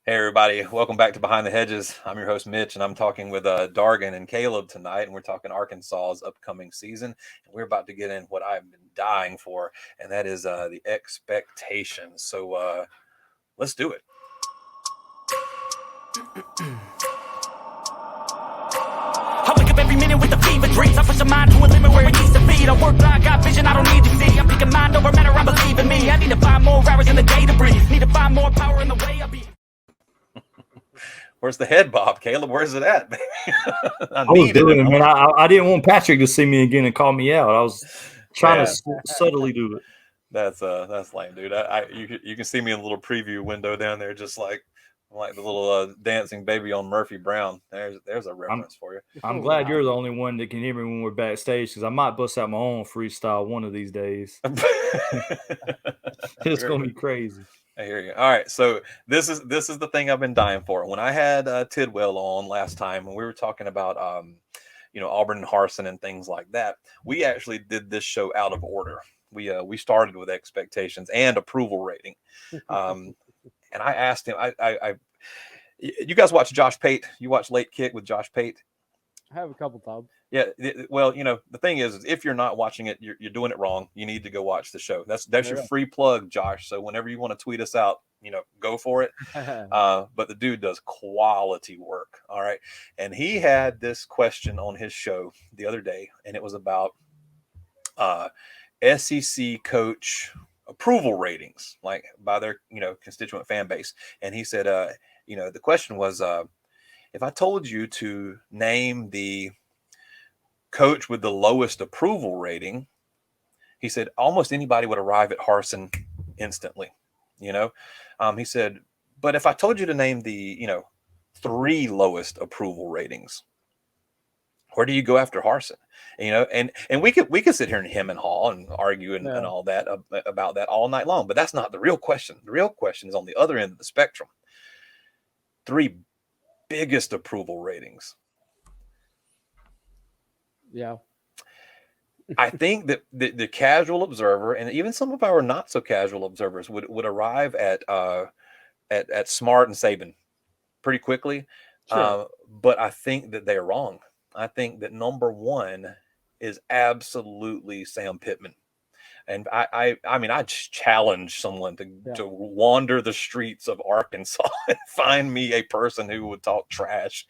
Hey everybody, welcome back to Behind the Hedges. I'm your host Mitch, and I'm talking with Dargan and Caleb tonight, and we're talking Arkansas's upcoming season. And we're about to get in what I've been dying for, and that is the expectations. So let's do it. I wake up every minute with the fever dreams. I push my mind to a limit where it needs to be. I work blind, got vision I don't need to see. I'm picking mind over matter, I believe in me. I need to find more hours in the day to breathe. Need to find more power in the way I be. Where's the head bob, Caleb? Where's it at, baby? I was doing it, man. I didn't want Patrick to see me again and call me out. I was trying to subtly do it. That's lame, dude. You can see me in the little preview window down there, just like the little dancing baby on Murphy Brown. There's a reference for you. I'm glad you're the only one that can hear me when we're backstage, because I might bust out my own freestyle one of these days. It's gonna be crazy. I hear you. All right, so this is the thing I've been dying for. When I had Tidwell on last time, and we were talking about Auburn and Harsin and things like that, we actually did this show out of order. We started with expectations and approval rating, and I asked him. You guys watch Josh Pate? You watch Late Kick with Josh Pate? I have a couple times. Yeah, well, the thing is if you're not watching it, you're doing it wrong. You need to go watch the show. That's your free plug, Josh. So whenever you want to tweet us out, go for it. But the dude does quality work. All right. And he had this question on his show the other day, and it was about SEC coach approval ratings, like by their, constituent fan base. And he said, the question was, if I told you to name the coach with the lowest approval rating, he said almost anybody would arrive at Harsin instantly. He said, but if I told you to name the 3 lowest approval ratings, where do you go after Harsin? And we could sit here and hem and haw and argue and all that about that all night long, but that's not the real question. The real question is on the other end of the spectrum. 3 biggest approval ratings. Yeah. I think that the casual observer, and even some of our not so casual observers, would arrive at Smart and Saban pretty quickly. Sure. But I think that they're wrong. I think that number 1 is absolutely Sam Pittman. And I just challenge someone to wander the streets of Arkansas and find me a person who would talk trash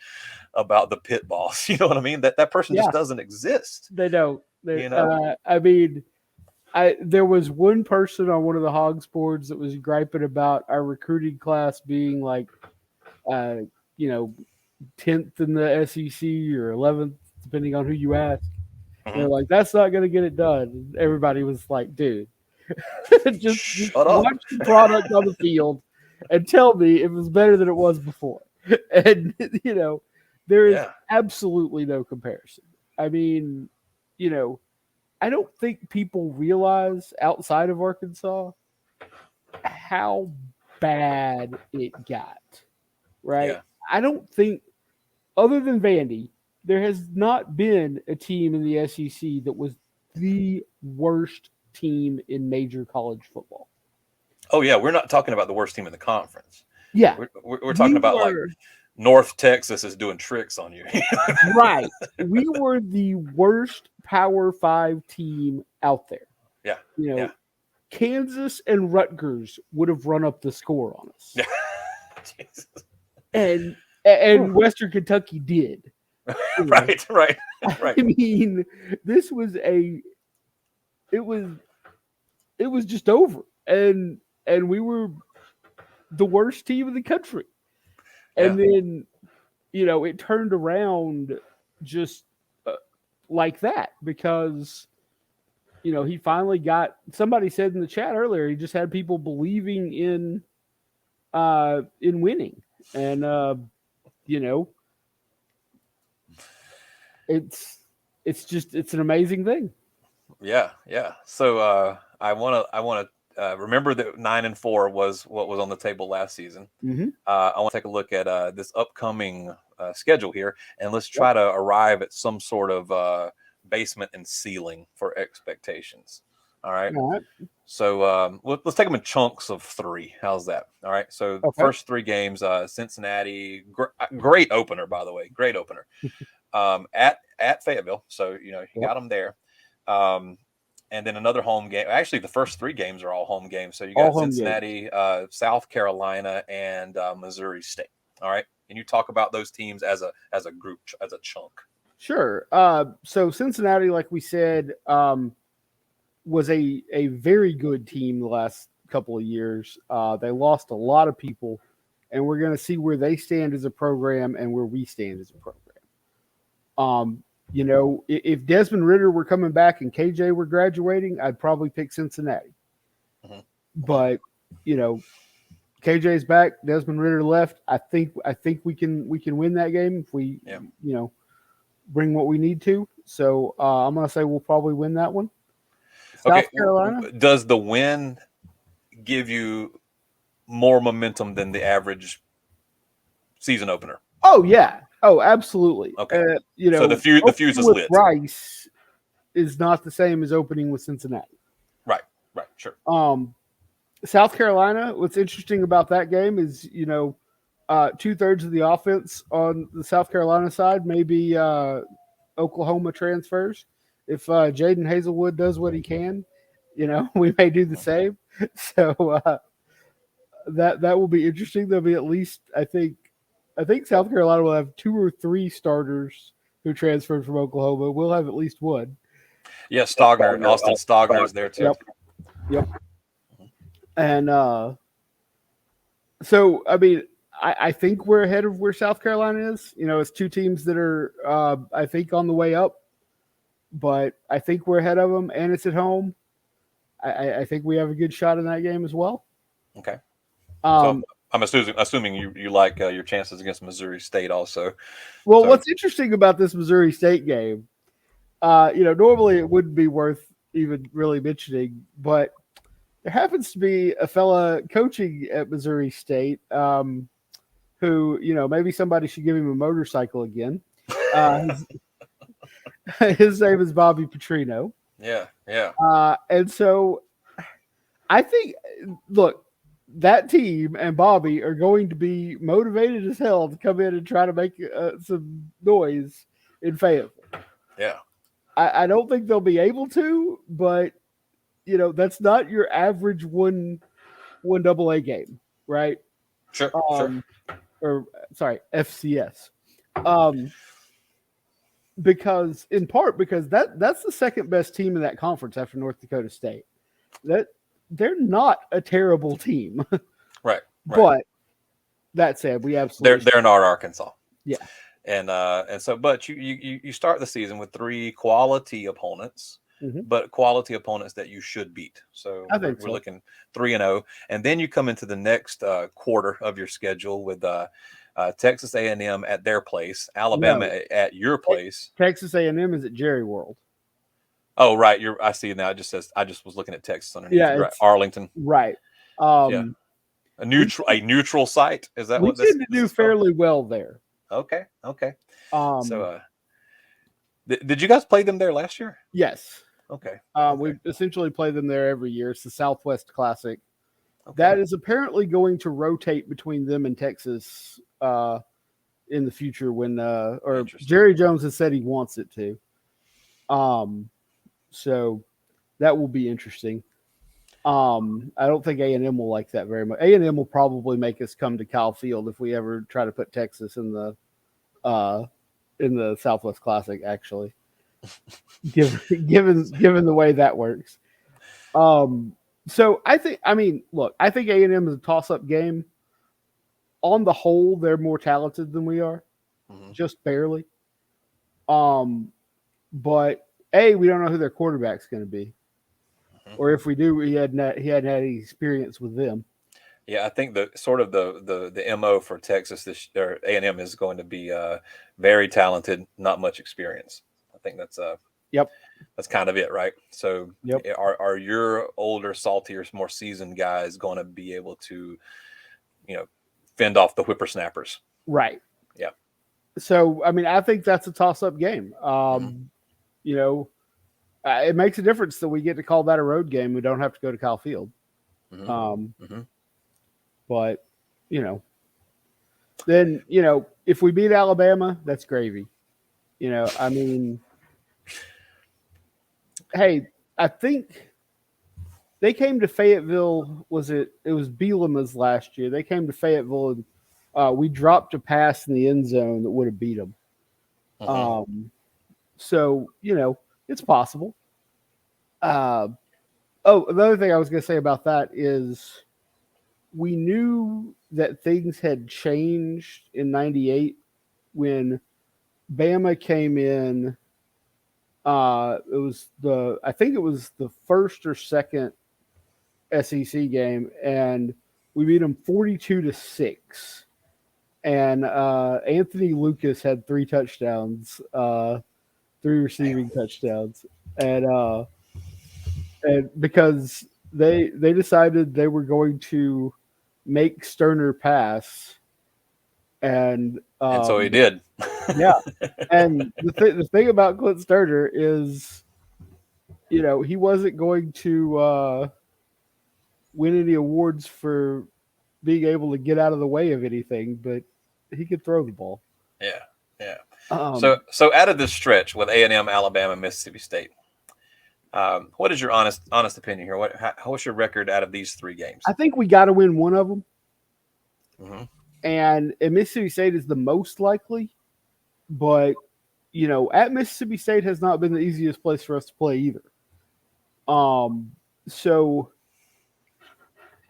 about the pit boss. You know what I mean? That person just doesn't exist. They don't. There was one person on one of the Hogs boards that was griping about our recruiting class being like, 10th in the SEC or 11th, depending on who you ask. They're like, that's not going to get it done. Everybody was like, dude, just watch the product on the field and tell me if it's better than it was before. And, there is absolutely no comparison. I mean, I don't think people realize outside of Arkansas how bad it got, right? Yeah. I don't think, other than Vandy, there has not been a team in the SEC that was the worst team in major college football. Oh, yeah. We're not talking about the worst team in the conference. Yeah. We're talking about like North Texas is doing tricks on you. Right. We were the worst Power 5 team out there. Yeah. Kansas and Rutgers would have run up the score on us. Jesus. And Western Kentucky did. Right. I mean, this was it was just over. And we were the worst team in the country. And then, it turned around just like that because, he finally got, somebody said in the chat earlier, he just had people believing in winning. And, it's an amazing thing. Yeah. So I want to remember that 9-4 was what was on the table last season. Mm-hmm. I want to take a look at this upcoming schedule here, and let's try to arrive at some sort of basement and ceiling for expectations. All right. All right. So let's take them in chunks of 3. How's that? All right. So Okay. first 3 games, Cincinnati, great opener, by the way, great opener. At Fayetteville. So you got them there. And then another home game. Actually, the first 3 games are all home games. So you got Cincinnati, South Carolina, and Missouri State. All right. Can you talk about those teams as a group, as a chunk? Sure. So Cincinnati, like we said, was a very good team the last couple of years. They lost a lot of people, and we're going to see where they stand as a program and where we stand as a program. If Desmond Ritter were coming back and KJ were graduating, I'd probably pick Cincinnati. Mm-hmm. But KJ's back, Desmond Ritter left. I think we can win that game if we bring what we need to. So I'm going to say we'll probably win that one. South Carolina. Does the win give you more momentum than the average season opener? Oh yeah. Oh, absolutely. Okay. So the fuse is lit. Rice is not the same as opening with Cincinnati. Right. Sure. South Carolina. What's interesting about that game is 2/3 of the offense on the South Carolina side may be Oklahoma transfers. If Jaden Hazelwood does what he can, we may do the same. So that will be interesting. There'll be at least, I think South Carolina will have 2 or 3 starters who transferred from Oklahoma. We'll have at least one. Yeah, Stogner, Austin Stogner's there too. Yep. And so, I mean, I think we're ahead of where South Carolina is. It's 2 teams that are, I think, on the way up. But I think we're ahead of them, and it's at home. I think we have a good shot in that game as well. Okay. So I'm assuming you like your chances against Missouri State also. Well, what's interesting about this Missouri State game, normally it wouldn't be worth even really mentioning, but there happens to be a fella coaching at Missouri State who, maybe somebody should give him a motorcycle again. His name is Bobby Petrino. Yeah. And so I think, look, that team and Bobby are going to be motivated as hell to come in and try to make some noise in Fayetteville. Yeah. I don't think they'll be able to, but, that's not your average one AA game, right? Sure. Or, sorry, FCS. Because that's the second best team in that conference after North Dakota State. That they're not a terrible team. Right. But that said, we absolutely they're not Arkansas. Yeah. And so, but you start the season with 3 quality opponents, but quality opponents that you should beat. So we're looking 3-0, and then you come into the next quarter of your schedule with Texas A&M at their place, Alabama at your place. Texas A&M is at Jerry World. Oh, right. I see now. It just says I just was looking at Texas underneath. Yeah, right. Arlington. Right. Yeah. A neutral site. Is that what this? We seem to do fairly well there. Okay. So, did you guys play them there last year? Yes. Okay. We essentially play them there every year. It's the Southwest Classic. Okay. That is apparently going to rotate between them and Texas in the future when or Jerry Jones has said he wants it to. So that will be interesting. I don't think A&M will like that very much. A&M will probably make us come to Kyle Field if we ever try to put Texas in the Southwest Classic, actually. given the way that works. So I think A&M is a toss-up game. On the whole, they're more talented than we are, just barely. But we don't know who their quarterback's going to be, or if we do, he hadn't had any experience with them. Yeah, I think the MO for Texas or A&M is going to be very talented, not much experience. I think that's that's kind of it, right? So are your older, saltier, more seasoned guys going to be able to, fend off the whippersnappers? Right. Yeah. So, I mean, I think that's a toss-up game. it makes a difference that we get to call that a road game. We don't have to go to Kyle Field. But then if we beat Alabama, that's gravy. I mean, hey, I think they came to Fayetteville. It was Bielema's last year. They came to Fayetteville and we dropped a pass in the end zone that would have beat them. So it's possible. The other thing I was going to say about that is we knew that things had changed in '98 when Bama came in. I think it was the first or second SEC game, and we beat them 42-6. And Anthony Lucas had 3 touchdowns, 3 receiving touchdowns, and because they decided they were going to make Sterner pass, and so he did. Yeah, and the thing about Clint Sterner is, he wasn't going to win any awards for being able to get out of the way of anything, but he could throw the ball. Yeah. So out of this stretch with A&M, Alabama, Mississippi State, what is your honest opinion here? What's your record out of these 3 games? I think we got to win one of them, and Mississippi State is the most likely. But at Mississippi State has not been the easiest place for us to play either. So,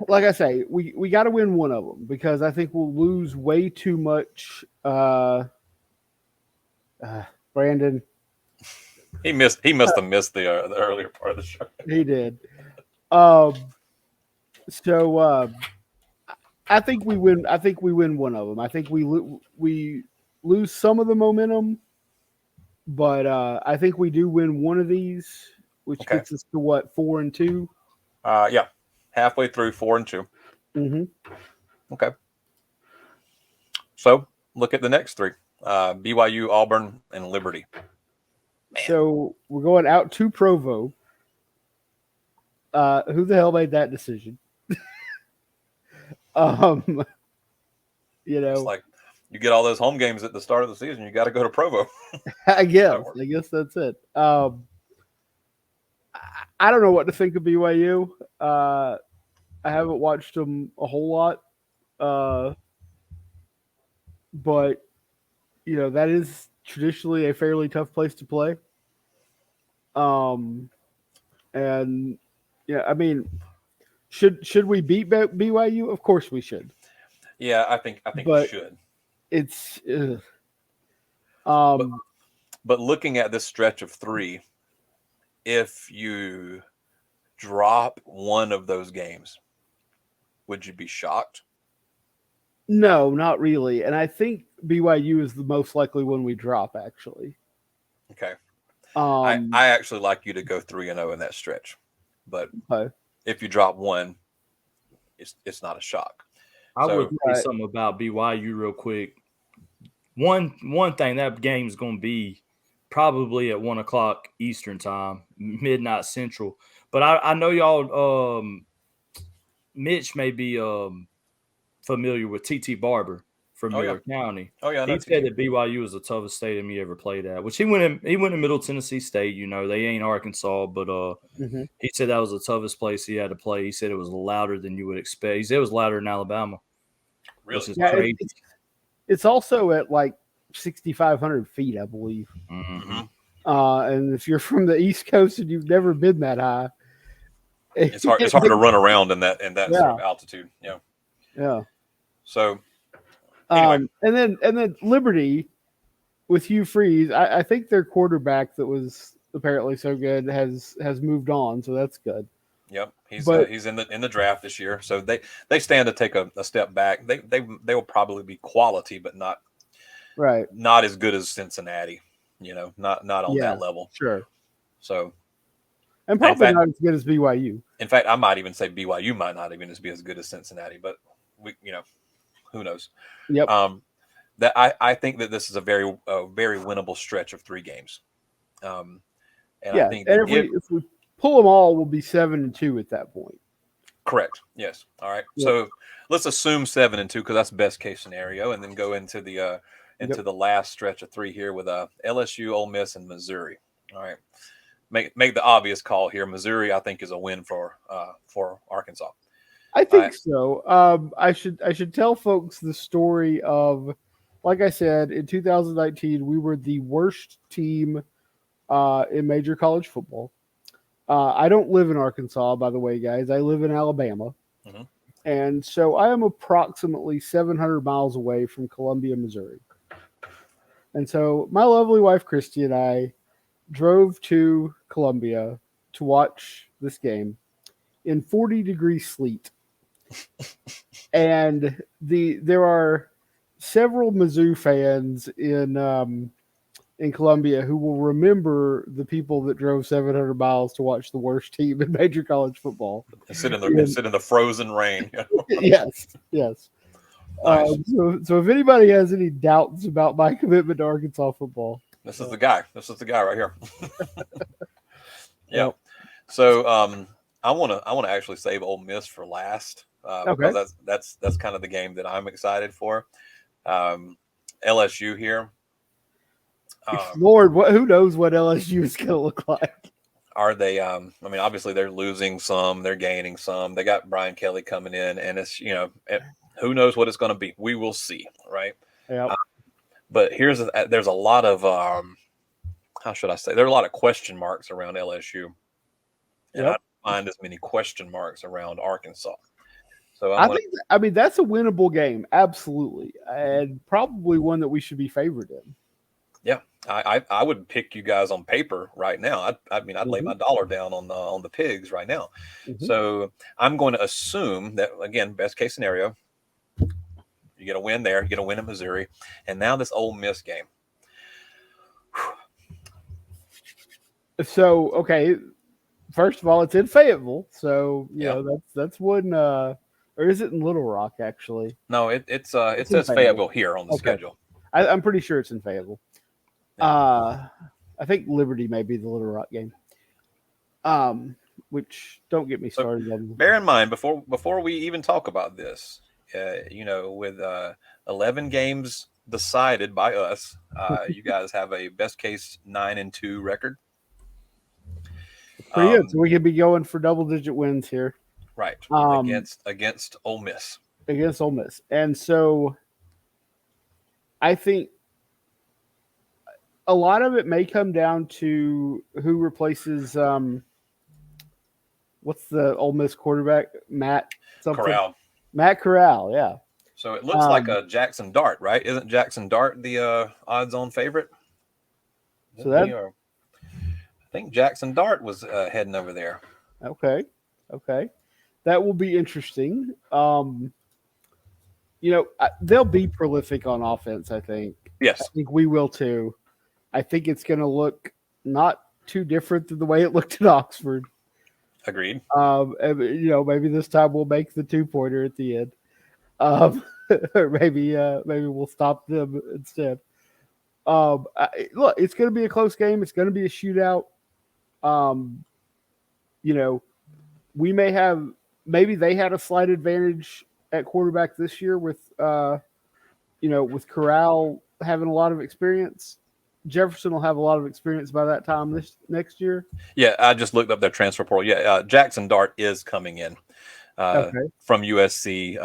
like I say, we got to win one of them because I think we'll lose way too much. Brandon, he must have missed the earlier part of the show. He did. So I think we win. I think we win one of them. I think we lose some of the momentum, but I think we do win one of these, which gets us to what, 4-2? Yeah, halfway through 4-2. Okay. So look at the next 3: BYU, Auburn, and Liberty. Man. So we're going out to Provo. Who the hell made that decision? It's like you get all those home games at the start of the season. You got to go to Provo. I guess that's it. I don't know what to think of BYU. I haven't watched them a whole lot, but that is traditionally a fairly tough place to play. And I mean, should we beat BYU? Of course we should. Yeah, I think we should. It's but looking at this stretch of 3, if you drop one of those games, would you be shocked? No, not really. And I think BYU is the most likely one we drop, actually. Okay. I actually like you to go 3-0 in that stretch, but if you drop one, it's not a shock. I would say something about BYU real quick. One thing, that game is going to be probably at 1:00 Eastern time, midnight Central. But I know y'all, Mitch may be familiar with T.T. Barber from Miller County. Oh yeah, he said that BYU was the toughest stadium he ever played at. Which he went in Middle Tennessee State. They ain't Arkansas, but he said that was the toughest place he had to play. He said it was louder than you would expect. He said it was louder than Alabama. Really? Which is crazy. It's also at like 6,500 feet, I believe. And if you're from the East Coast and you've never been that high, it's hard to run around in that sort of altitude. Yeah. So anyway. And then Liberty with Hugh Freeze, I think their quarterback that was apparently so good has moved on, so that's good. Yep, he's in the draft this year, so they stand to take a step back. They will probably be quality, but not as good as Cincinnati. Not on that level. Sure. So, and probably not as good as BYU. In fact, I might even say BYU might not even be as good as Cincinnati, but who knows? Yep. That I think that this is a very winnable stretch of 3 games. And I think and if we pull them all, we'll be 7-2 at that point. Correct. Yes. All right. Yep. So let's assume 7-2 because that's best case scenario, and then go into the the last stretch of 3 here with LSU, Ole Miss, and Missouri. All right. Make the obvious call here. Missouri, I think, is a win for Arkansas. I think so. I should tell folks the story of, like I said, in 2019, we were the worst team in major college football. I don't live in Arkansas, by the way, guys. I live in Alabama. Mm-hmm. And so I am approximately 700 miles away from Columbia, Missouri. And so my lovely wife, Christy, and I drove to Columbia to watch this game in 40-degree sleet. And there are several Mizzou fans in Columbia who will remember the people that drove 700 miles to watch the worst team in major college football and sit in the frozen rain. Yes. Nice. So if anybody has any doubts about my commitment to Arkansas football, this is the guy right here. Yeah. Yep. So I want to actually save Ole Miss for last because that's kind of the game that I'm excited for. LSU here. Lord, who knows what LSU is going to look like? Are they? I mean, obviously they're losing some, they're gaining some. They got Brian Kelly coming in, and it's who knows what it's going to be. We will see, right? Yeah. But there's a lot of how should I say? There are a lot of question marks around LSU, and I don't find as many question marks around Arkansas. So I think that's a winnable game, absolutely, and probably one that we should be favored in. Yeah, I would pick you guys on paper right now. I'd lay my dollar down on the Pigs right now. Mm-hmm. So I'm going to assume that, again, best case scenario, you get a win there, you get a win in Missouri, and now this Ole Miss game. So okay, first of all, it's in Fayetteville, so that's one. Or is it in Little Rock actually? No, it says Fayetteville here on the schedule. I'm pretty sure it's in Fayetteville. I think Liberty may be the Little Rock game. Which don't get me started on. Bear in mind before we even talk about this, with 11 games decided by us, you guys have a best case 9-2 record. Pretty good. So we could be going for double-digit wins here, right? Against Ole Miss. Against Ole Miss, and so I think a lot of it may come down to who replaces what's the Ole Miss quarterback? Matt something. Corral. Matt Corral, yeah. So it looks like a Jackson Dart, right? Isn't Jackson Dart the odds-on favorite? So that I think Jackson Dart was heading over there. Okay. That will be interesting. They'll be prolific on offense, I think. Yes. I think we will too. I think it's going to look not too different than the way it looked at Oxford. Agreed. Maybe this time we'll make the 2-pointer at the end. Or maybe we'll stop them instead. Look, it's going to be a close game. It's going to be a shootout. Maybe they had a slight advantage at quarterback this year with Corral having a lot of experience. Jefferson will have a lot of experience by that time next year. Yeah, I just looked up their transfer portal. Yeah, Jackson Dart is coming in from USC.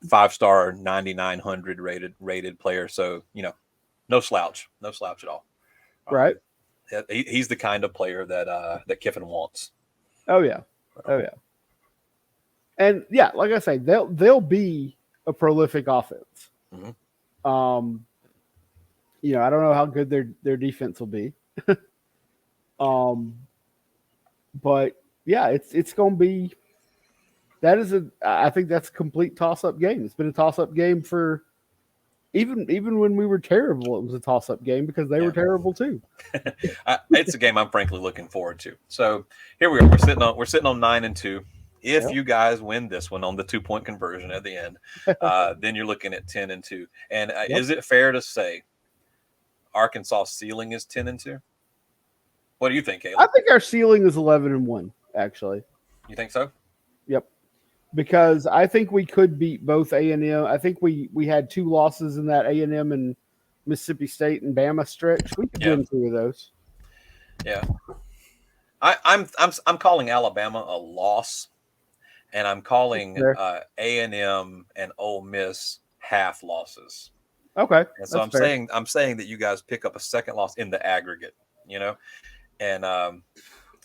5-star, 9,900 rated player. So no slouch at all. Right. He's the kind of player that Kiffin wants. Oh yeah. And yeah, like I say, they'll be a prolific offense. Mm-hmm. I don't know how good their defense will be. But yeah, it's going to be. I think that's a complete toss-up game. It's been a toss-up game for even when we were terrible. It was a toss-up game because they were terrible too. It's a game I'm frankly looking forward to. So here we are. We're sitting on 9-2. If you guys win this one on the 2-point conversion at the end, then you're looking at 10-2. And is it fair to say Arkansas ceiling is 10-2? What do you think, I Caleb? think our ceiling is 11-1. Actually, You think so? yep. Because I think we could beat both A&M. I think we had 2 losses in that A&M and Mississippi State and Bama stretch. We could win 2 of those. Yeah. I'm calling Alabama a loss, and I'm calling A&M and Ole Miss half losses. Okay. And so I'm saying that you guys pick up a second loss in the aggregate, and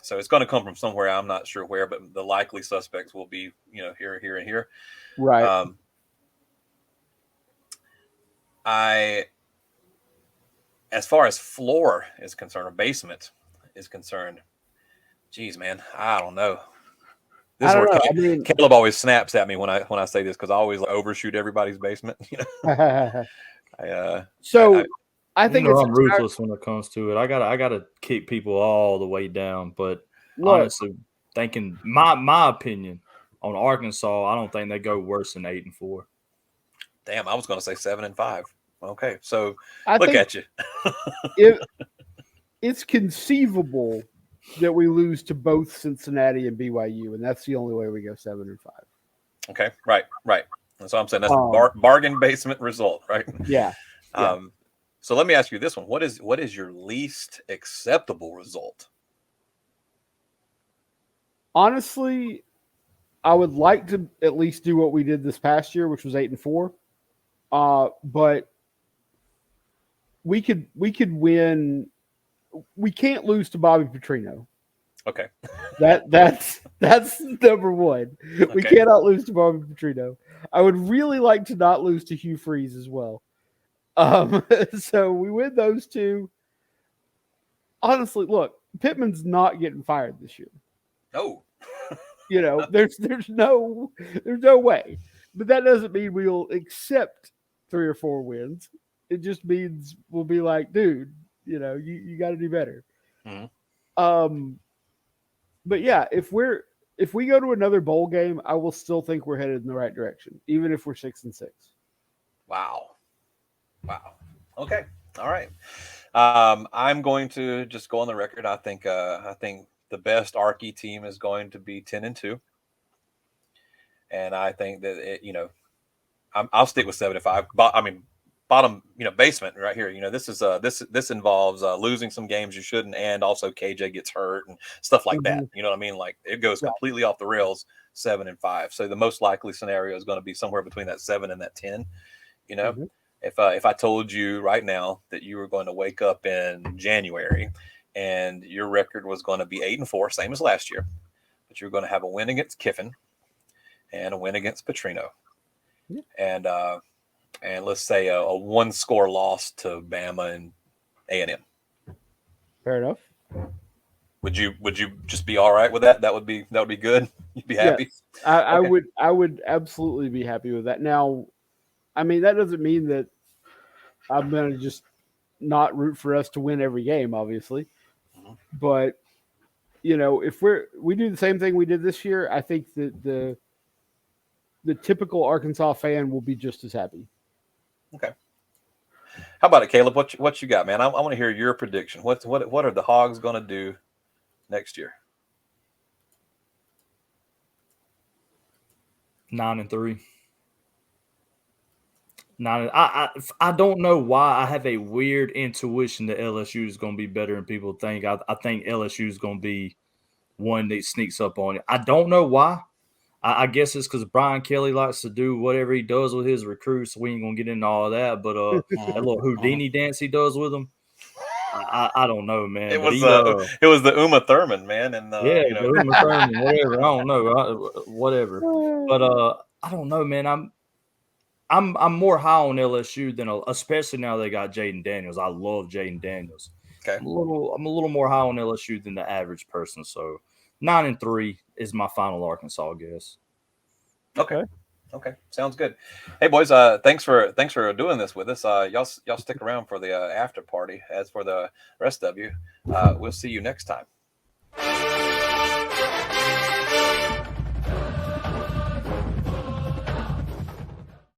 so it's going to come from somewhere. I'm not sure where, but the likely suspects will be, here, and here. Right. As far as floor is concerned, or basement is concerned, geez, man, I don't know. This is where Caleb always snaps at me when I say this, because I always overshoot everybody's basement. I think I'm ruthless when it comes to it. I gotta keep people all the way down. But honestly, thinking my opinion on Arkansas, I don't think they go worse than 8-4. Damn, I was going to say 7-5. Okay, so look at you. It's conceivable that we lose to both Cincinnati and BYU, and that's the only way we go 7-5. Okay, right. That's what I'm saying. That's a bargain basement result, right? Yeah. So let me ask you this one: what is your least acceptable result? Honestly, I would like to at least do what we did this past year, which was 8-4. But we could win. We can't lose to Bobby Petrino. Okay. That's number one. Okay. We cannot lose to Bobby Petrino. I would really like to not lose to Hugh Freeze as well. So we win those 2. Honestly, look, Pittman's not getting fired this year. No. There's no way. But that doesn't mean we'll accept 3 or 4 wins. It just means we'll be like, dude, you got to do better. Mm-hmm. But yeah, if we go to another bowl game, I will still think we're headed in the right direction, even if we're 6-6. Wow. Okay. All right. I'm going to just go on the record. I think the best Arky team is going to be 10-2, and I think that I'll stick with 7-5. Bottom, basement right here. This involves losing some games you shouldn't, and also KJ gets hurt and stuff like that. You know what I mean? Like, it goes completely off the rails. 7-5. So the most likely scenario is going to be somewhere between that 7 and that 10. Mm-hmm. If I told you right now that you were going to wake up in January and your record was going to be 8-4, same as last year, but you're going to have a win against Kiffin and a win against Petrino, and let's say a 1-score loss to Bama and A&M. Fair enough. Would you just be all right with that? That would be good. You'd be happy. Yes. I would absolutely be happy with that. Now, that doesn't mean that I'm going to just not root for us to win every game, obviously. Mm-hmm. But, if we do the same thing we did this year, I think that the typical Arkansas fan will be just as happy. Okay. How about it, Caleb? What you got, man? I want to hear your prediction. What are the Hogs going to do next year? 9-3. I don't know why. I have a weird intuition that LSU is going to be better than people think. I think LSU is going to be one that sneaks up on it. I don't know why. I guess it's because Brian Kelly likes to do whatever he does with his recruits, so we ain't going to get into all of that. But that little Houdini dance he does with them, I don't know, man. It was the Uma Thurman, man. And the Uma Thurman, whatever. I don't know. Whatever. But I don't know, man. I'm more high on LSU than especially now they got Jaden Daniels. I love Jaden Daniels. Okay. I'm a little more high on LSU than the average person. So 9-3 is my final Arkansas guess. Okay. Sounds good. Hey boys, thanks for doing this with us. Y'all stick around for the after party. As for the rest of you, we'll see you next time.